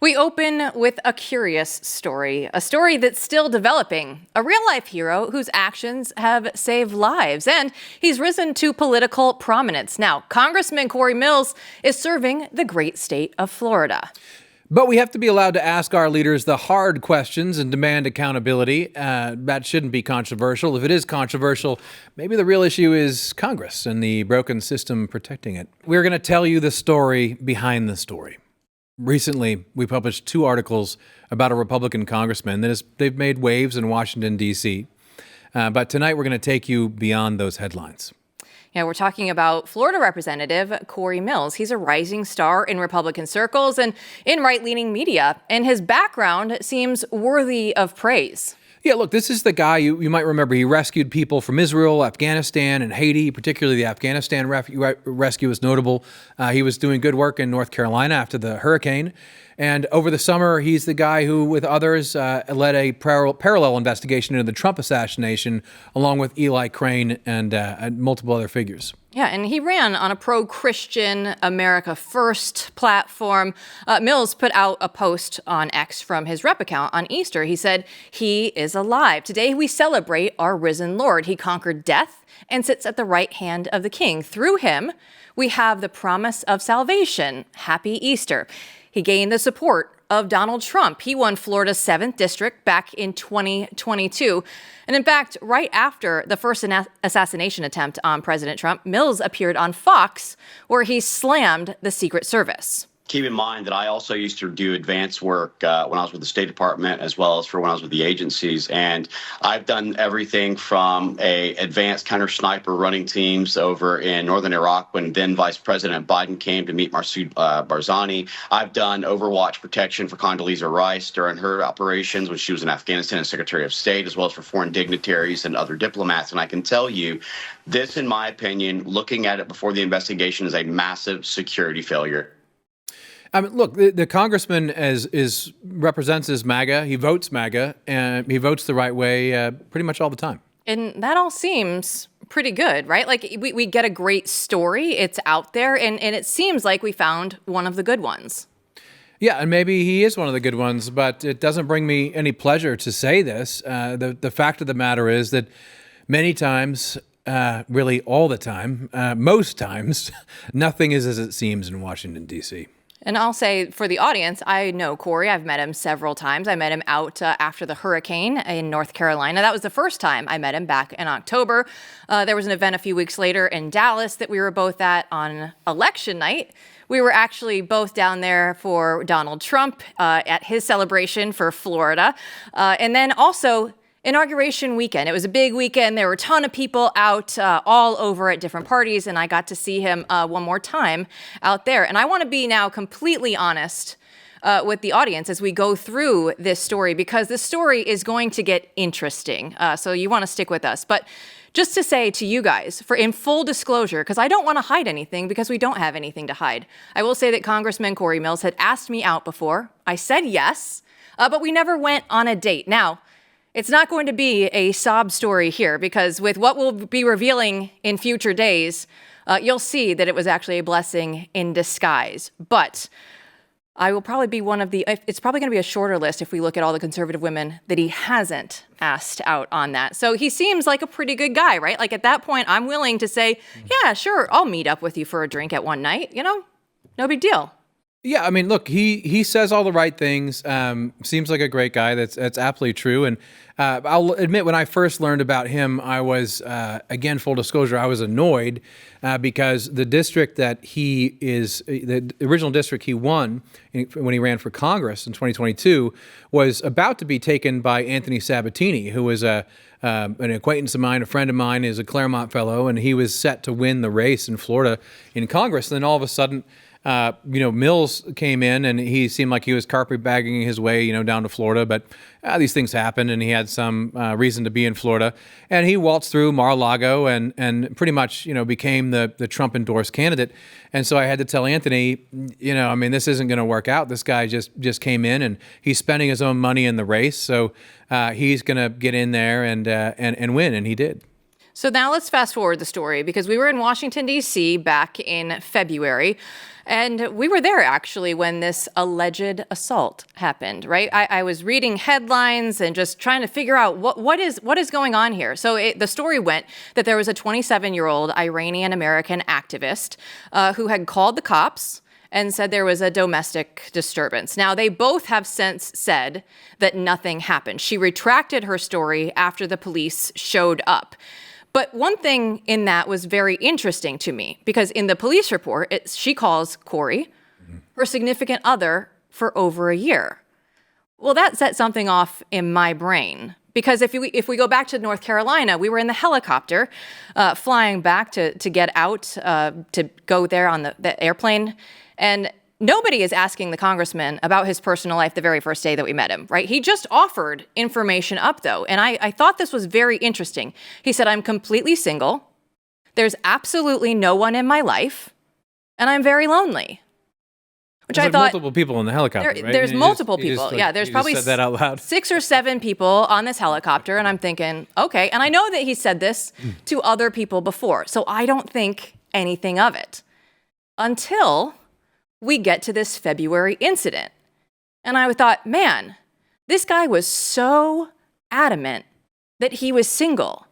We open with a curious story, a story that's still developing, a real-life hero whose actions have saved lives, and he's risen to political prominence. Now, Congressman Cory Mills is serving the great state of Florida. But we have to be allowed to ask our leaders the hard questions and demand accountability. That shouldn't be controversial. If it is controversial, maybe the real issue is Congress and the broken system protecting it. We're going to tell you the story behind the story. Recently, we published 2 articles about a Republican congressman they've made waves in Washington, D.C. But tonight, we're going to take you beyond those headlines. Yeah, we're talking about Florida Representative Cory Mills. He's a rising star in Republican circles and in right-leaning media, and his background seems worthy of praise. Yeah, look, this is the guy you might remember. He rescued people from Israel, Afghanistan, and Haiti. Particularly the Afghanistan rescue is notable. He was doing good work in North Carolina after the hurricane. And over the summer, he's the guy who, with others, led a parallel investigation into the Trump assassination, along with Eli Crane and multiple other figures. Yeah, and he ran on a pro-Christian America First platform. Mills put out a post on X from his Rep account on Easter. He said, "He is alive. Today we celebrate our risen Lord. He conquered death and sits at the right hand of the King. Through him, we have the promise of salvation. Happy Easter." He gained the support of Donald Trump. He won Florida's 7th district back in 2022. And in fact, right after the first assassination attempt on President Trump, Mills appeared on Fox, where he slammed the Secret Service. Keep in mind that I also used to do advanced work when I was with the State Department, as well as for when I was with the agencies. And I've done everything from a advanced counter sniper running teams over in northern Iraq when then Vice President Biden came to meet Masoud Barzani. I've done Overwatch protection for Condoleezza Rice during her operations when she was in Afghanistan as Secretary of State, as well as for foreign dignitaries and other diplomats. And I can tell you, this, in my opinion, looking at it before the investigation, is a massive security failure. I mean, look, the congressman represents as MAGA. He votes MAGA, and he votes the right way pretty much all the time. And that all seems pretty good, right? Like, we get a great story. It's out there, and it seems like we found one of the good ones. Yeah, and maybe he is one of the good ones, but it doesn't bring me any pleasure to say this. The fact of the matter is that many times, really all the time, most times, nothing is as it seems in Washington, D.C. And I'll say, for the audience, I know Cory. I've met him several times. I met him out after the hurricane in North Carolina. That was the first time I met him back in October. There was an event a few weeks later in Dallas that we were both at on election night. We were actually both down there for Donald Trump at his celebration for Florida. And then also Inauguration weekend. It was a big weekend. There were a ton of people out all over at different parties, and I got to see him one more time out there. And I want to be now completely honest with the audience as we go through this story, because this story is going to get interesting. So you want to stick with us. But just to say to you guys, in full disclosure, because I don't want to hide anything, because we don't have anything to hide, I will say that Congressman Cory Mills had asked me out before. I said yes, but we never went on a date. Now, it's not going to be a sob story here, because with what we'll be revealing in future days, you'll see that it was actually a blessing in disguise. But I will probably be it's probably going to be a shorter list if we look at all the conservative women that he hasn't asked out on that. So he seems like a pretty good guy, right? Like, at that point, I'm willing to say, yeah, sure, I'll meet up with you for a drink at one night, no big deal. Yeah, I mean, look, he says all the right things. Seems like a great guy. That's absolutely true. And I'll admit, when I first learned about him, I was, again, full disclosure, I was annoyed because the district that the original district he won when he ran for Congress in 2022 was about to be taken by Anthony Sabatini, who was an acquaintance of mine, a friend of mine, is a Claremont fellow, and he was set to win the race in Florida in Congress. And then all of a sudden, Mills came in, and he seemed like he was carpetbagging his way, down to Florida. But these things happen, and he had some reason to be in Florida. And he waltzed through Mar-a-Lago and pretty much, became the Trump-endorsed candidate. And so I had to tell Anthony, this isn't going to work out. This guy just came in, and he's spending his own money in the race. So he's going to get in there and win, and he did. So now let's fast forward the story, because we were in Washington, D.C. back in February, and we were there actually when this alleged assault happened, right? I was reading headlines and just trying to figure out what is going on here. So the story went that there was a 27-year-old Iranian-American activist who had called the cops and said there was a domestic disturbance. Now, they both have since said that nothing happened. She retracted her story after the police showed up. But one thing in that was very interesting to me, because in the police report, she calls Cory her significant other for over a year. Well, that set something off in my brain, because if we go back to North Carolina, we were in the helicopter flying back to get out to go there on the airplane, and nobody is asking the congressman about his personal life the very first day that we met him, right? He just offered information up, though, and I thought this was very interesting. He said, I'm completely single, there's absolutely no one in my life, and I'm very lonely. Which There's I thought multiple people in the helicopter, right? There's multiple you people. just, Yeah, there's you probably just said that out loud. 6 or 7 people on this helicopter, and I'm thinking, okay. And I know that he said this to other people before, so I don't think anything of it until we get to this February incident. And I thought, man, this guy was so adamant that he was single.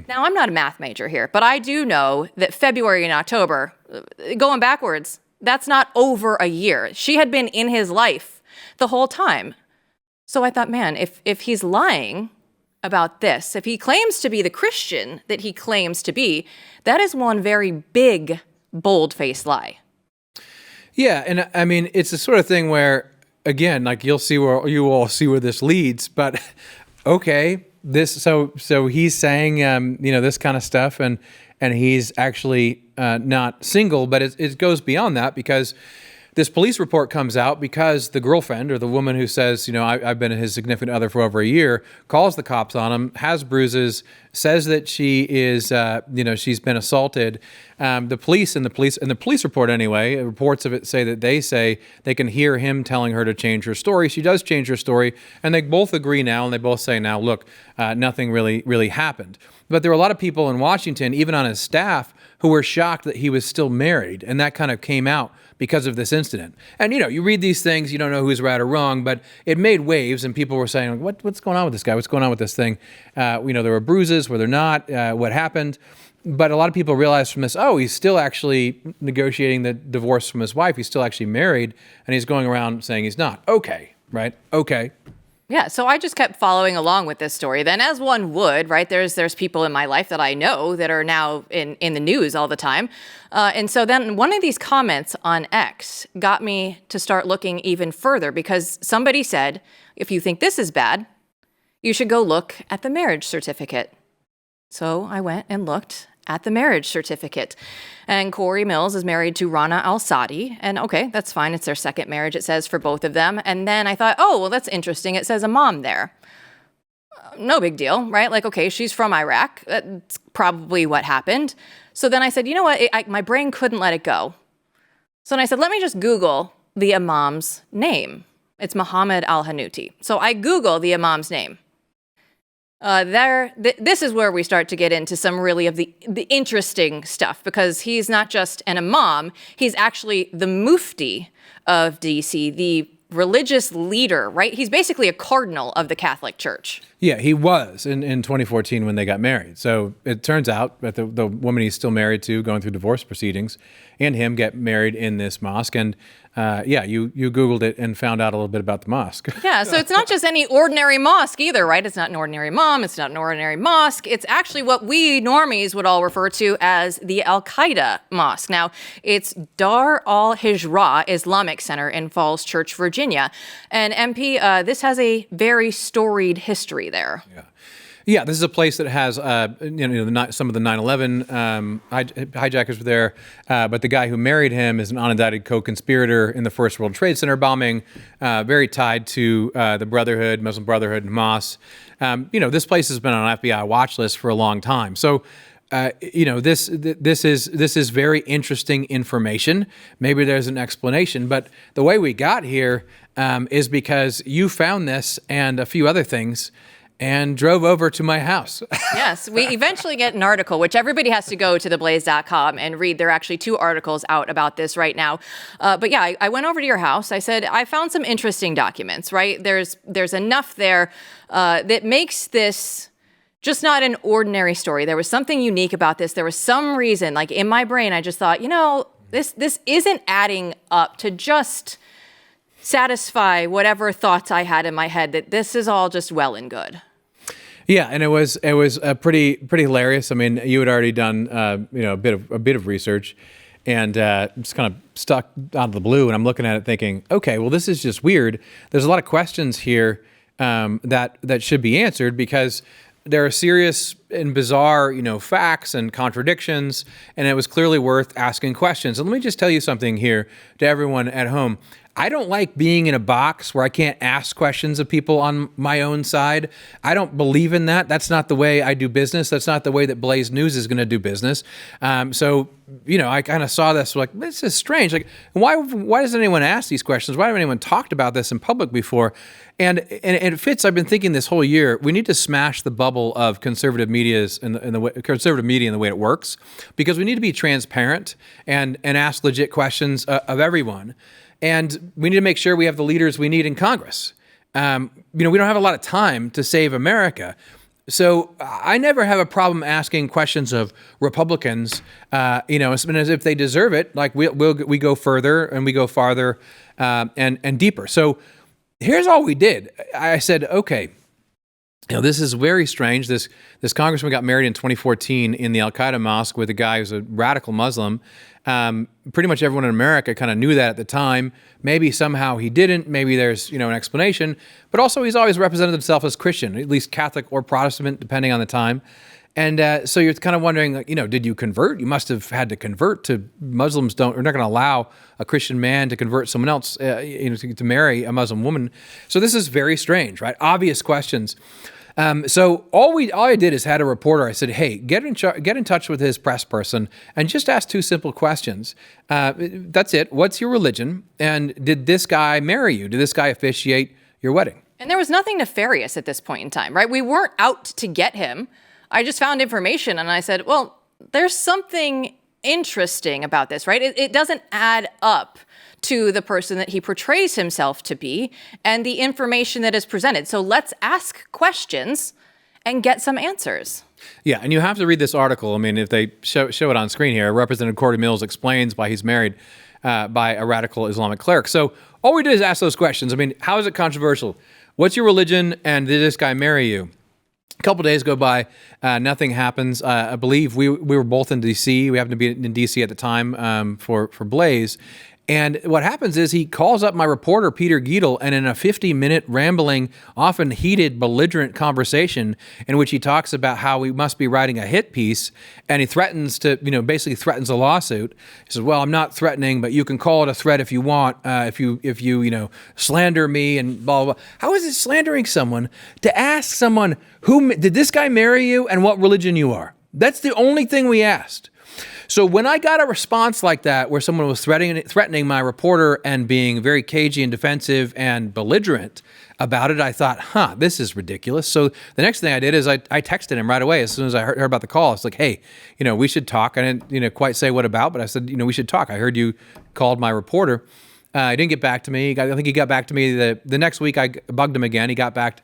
Now, I'm not a math major here, but I do know that February and October, going backwards, that's not over a year. She had been in his life the whole time. So I thought, man, if he's lying about this, if he claims to be the Christian that he claims to be, that is one very big, bold-faced lie. Yeah, and I mean, it's the sort of thing where, again, like you all see where this leads, but okay, so he's saying, this kind of stuff, and he's actually not single, but it goes beyond that, because this police report comes out because the girlfriend, or the woman who says, I've been his significant other for over a year, calls the cops on him, has bruises, says that she is, she's been assaulted. The police report anyway, reports of it say that they can hear him telling her to change her story. She does change her story, and they both agree now, and they both say now, look, nothing really happened. But there were a lot of people in Washington, even on his staff, who were shocked that he was still married, and that kind of came out because of this incident. And you read these things, you don't know who's right or wrong, but it made waves, and people were saying, what's going on with this guy? What's going on with this thing? There were bruises, were there not? What happened? But a lot of people realized from this, he's still actually negotiating the divorce from his wife. He's still actually married, and he's going around saying he's not. Okay, right? Okay. Yeah, so I just kept following along with this story. Then, as one would, right, there's people in my life that I know that are now in the news all the time. And so then one of these comments on X got me to start looking even further, because somebody said, if you think this is bad, you should go look at the marriage certificate. So I went and looked at the marriage certificate. And Cory Mills is married to Rana Al-Sadi. And okay, that's fine. It's their second marriage, it says, for both of them. And then I thought, that's interesting. It says a mom there. No big deal, right? Like, okay, she's from Iraq. That's probably what happened. So then I said, you know what? My brain couldn't let it go. So then I said, let me just Google the imam's name. It's Muhammad Al-Hanuti. So I Google the imam's name. This is where we start to get into some really of the interesting stuff, because he's not just an imam, he's actually the mufti of DC, the religious leader, right? He's basically a cardinal of the Catholic Church. Yeah, he was in 2014 when they got married. So it turns out that the woman he's still married to, going through divorce proceedings, and him get married in this mosque. And you Googled it and found out a little bit about the mosque. Yeah, so it's not just any ordinary mosque either, right? It's not an ordinary imam, it's not an ordinary mosque. It's actually what we normies would all refer to as the Al-Qaeda mosque. Now, it's Dar al-Hijra Islamic Center in Falls Church, Virginia. And MP, this has a very storied history there. Yeah, this is a place that has, some of the 9/11 hijackers were there, but the guy who married him is an unindicted co-conspirator in the First World Trade Center bombing, very tied to the Brotherhood, Muslim Brotherhood, and Hamas. This place has been on an FBI watch list for a long time. So, this is very interesting information. Maybe there's an explanation, but the way we got here is because you found this and a few other things. and drove over to my house. Yes, we eventually get an article, which everybody has to go to theblaze.com and read. There are actually 2 articles out about this right now. But yeah, I went over to your house. I said, I found some interesting documents, right? There's enough there that makes this just not an ordinary story. There was something unique about this. There was some reason, like in my brain, I just thought, this isn't adding up to just satisfy whatever thoughts I had in my head, that this is all just well and good. Yeah, and it was pretty hilarious. I mean, you had already done a bit of research, and just kind of stuck out of the blue. And I'm looking at it thinking, okay, well, this is just weird. There's a lot of questions here that should be answered, because there are serious and bizarre, facts and contradictions, and it was clearly worth asking questions. And let me just tell you something here to everyone at home. I don't like being in a box where I can't ask questions of people on my own side. I don't believe in that. That's not the way I do business. That's not the way that Blaze News is going to do business. So, I kind of saw this like, this is strange. Like, why doesn't anyone ask these questions? Why haven't anyone talked about this in public before? And it fits. I've been thinking this whole year, we need to smash the bubble of conservative media and the way it works, because we need to be transparent and ask legit questions of everyone. And we need to make sure we have the leaders we need in Congress. We don't have a lot of time to save America. So I never have a problem asking questions of Republicans, as if they deserve it. Like we go further and we go farther and deeper. So here's all we did. I said, okay, this is very strange. This congressman got married in 2014 in the Al-Qaeda mosque with a guy who's a radical Muslim. Pretty much everyone in America kind of knew that at the time. Maybe somehow he didn't. Maybe there's, an explanation. But also he's always represented himself as Christian, at least Catholic or Protestant, depending on the time. And so you're kind of wondering, did you convert? You must have had to convert. To Muslims are not going to allow a Christian man to convert someone else, to marry a Muslim woman. So this is very strange, right? Obvious questions. So all I did is had a reporter. I said, "Hey, get in touch with his press person and just ask 2 simple questions. That's it. What's your religion? And did this guy marry you? Did this guy officiate your wedding?" And there was nothing nefarious at this point in time, right? We weren't out to get him. I just found information and I said, well, there's something interesting about this, right? It doesn't add up to the person that he portrays himself to be and the information that is presented. So let's ask questions and get some answers. Yeah, and you have to read this article. I mean, if they show it on screen here, Representative Cory Mills explains why he's married by a radical Islamic cleric. So all we did is ask those questions. I mean, how is it controversial? What's your religion, and did this guy marry you? A couple days go by, nothing happens. I believe we were both in D.C. We happened to be in D.C. at the time for Blaze. And what happens is he calls up my reporter, Peter Giedel, and in a 50-minute rambling, often heated, belligerent conversation in which he talks about how we must be writing a hit piece, and he threatens to, basically threatens a lawsuit. He says, well, I'm not threatening, but you can call it a threat if you want, if you slander me and blah, blah, blah. How is it slandering someone to ask someone, did this guy marry you and what religion you are? That's the only thing we asked. So when I got a response like that, where someone was threatening my reporter and being very cagey and defensive and belligerent about it, I thought, this is ridiculous. So the next thing I did is I texted him right away as soon as I heard about the call. It's like, hey, we should talk. I didn't, quite say what about, but I said, we should talk. I heard you called my reporter. He didn't get back to me. I think he got back to me the next week. I bugged him again. He got back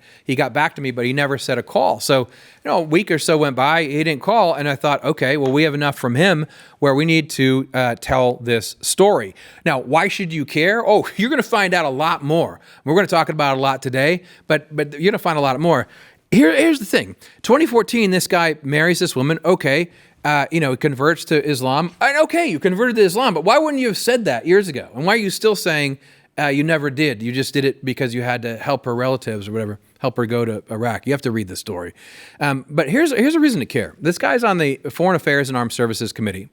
to me, but he never said a call. So, a week or so went by. He didn't call, and I thought, okay, well, we have enough from him where we need to tell this story. Now, why should you care? Oh, you're going to find out a lot more. We're going to talk about it a lot today, but you're going to find a lot more. Here's the thing. 2014, this guy marries this woman. Okay. Converts to Islam. And okay, you converted to Islam, but why wouldn't you have said that years ago? And why are you still saying you never did? You just did it because you had to help her relatives or whatever, help her go to Iraq. You have to read the story. But here's a reason to care. This guy's on the Foreign Affairs and Armed Services Committee.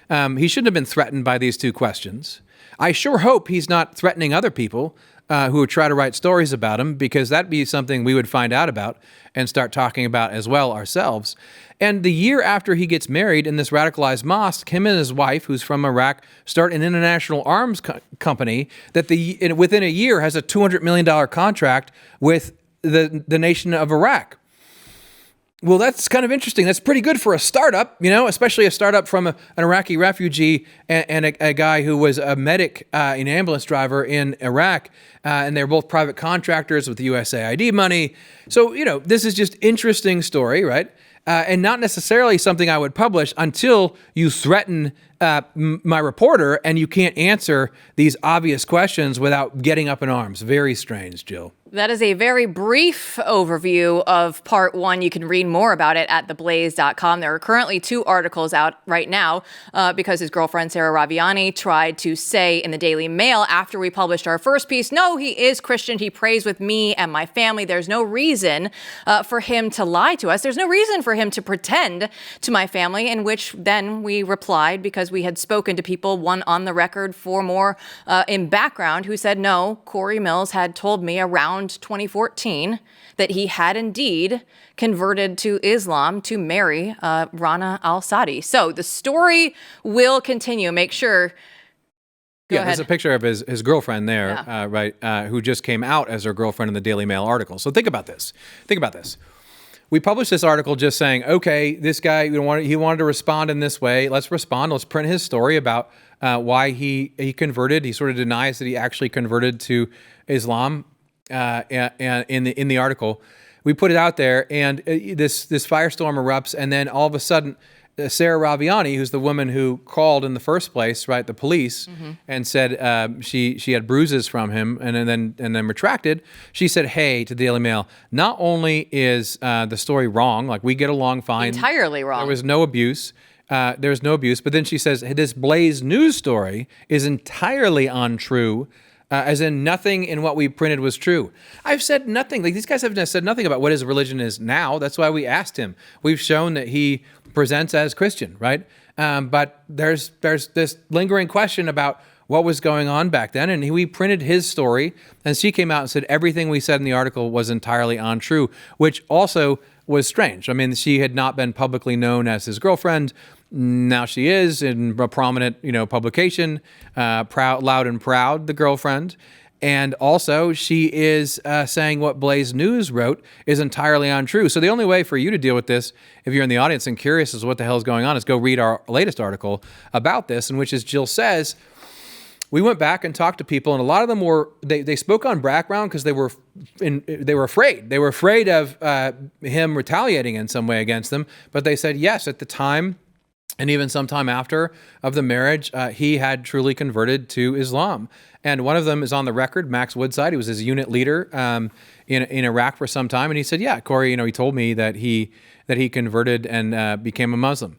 He shouldn't have been threatened by these 2 questions. I sure hope he's not threatening other people who would try to write stories about him, because that'd be something we would find out about and start talking about as well ourselves. And the year after he gets married in this radicalized mosque, him and his wife, who's from Iraq, start an international arms company that within a year has a $200 million contract with the nation of Iraq. Well, that's kind of interesting. That's pretty good for a startup, especially a startup from an Iraqi refugee and a guy who was a medic, an ambulance driver in Iraq. And they're both private contractors with USAID money. So, this is just interesting story, right? And not necessarily something I would publish until you threaten my reporter and you can't answer these obvious questions without getting up in arms. Very strange, Jill. That is a very brief overview of part one. You can read more about it at theblaze.com. There are currently 2 articles out right now because his girlfriend, Sarah Raviani, tried to say in the Daily Mail after we published our first piece, no, he is Christian. He prays with me and my family. There's no reason for him to lie to us. There's no reason for him to pretend to my family, in which then we replied because we had spoken to people, one on the record, 4 more in background, who said, no, Cory Mills had told me around 2014 that he had indeed converted to Islam to marry Rana al-Sadi. So the story will continue. Make sure. Go ahead. There's a picture of his girlfriend there, right, who just came out as her girlfriend in the Daily Mail article. So think about this. We published this article just saying, okay, this guy, he wanted to respond in this way. Let's respond. Let's print his story about why he converted. He sort of denies that he actually converted to Islam. And in the article, we put it out there, and this firestorm erupts, and then all of a sudden, Sarah Raviani, who's the woman who called in the first place, right, the police, and said she had bruises from him, and then retracted. She said, "Hey," to the Daily Mail, not only is the story wrong, like we get along fine, entirely wrong. There was no abuse. There's no abuse, but then she says this Blaze news story is entirely untrue. As in nothing in what we printed was true. I've said nothing. Like, these guys have said nothing about what his religion is now. That's why we asked him. We've shown that he presents as Christian, right? But there's this lingering question about what was going on back then. And we printed his story, and she came out and said everything we said in the article was entirely untrue, which also was strange. I mean, she had not been publicly known as his girlfriend. Now she is in a prominent, publication, Loud and Proud, the girlfriend. And also she is saying what Blaze News wrote is entirely untrue. So the only way for you to deal with this, if you're in the audience and curious as to what the hell is going on, is go read our latest article about this, in which, as Jill says, we went back and talked to people, and a lot of them they spoke on background because they were afraid. They were afraid of him retaliating in some way against them. But they said, yes, at the time, and even sometime after of the marriage, he had truly converted to Islam. And one of them is on the record, Max Woodside. He was his unit leader in Iraq for some time. And he said, yeah, Cory, he told me that he converted and became a Muslim.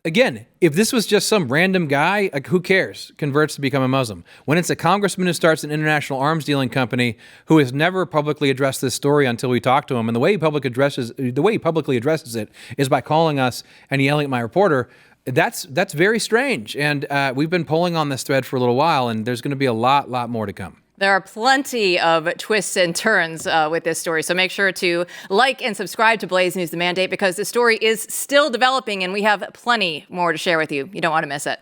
Again, if this was just some random guy, like, who cares? Converts to become a Muslim. When it's a congressman who starts an international arms dealing company who has never publicly addressed this story until we talk to him, and the way he publicly addresses it is by calling us and yelling at my reporter. That's very strange. And we've been pulling on this thread for a little while, and there's going to be a lot more to come. There are plenty of twists and turns with this story, so make sure to like and subscribe to Blaze News The Mandate, because the story is still developing and we have plenty more to share with you. You don't want to miss it.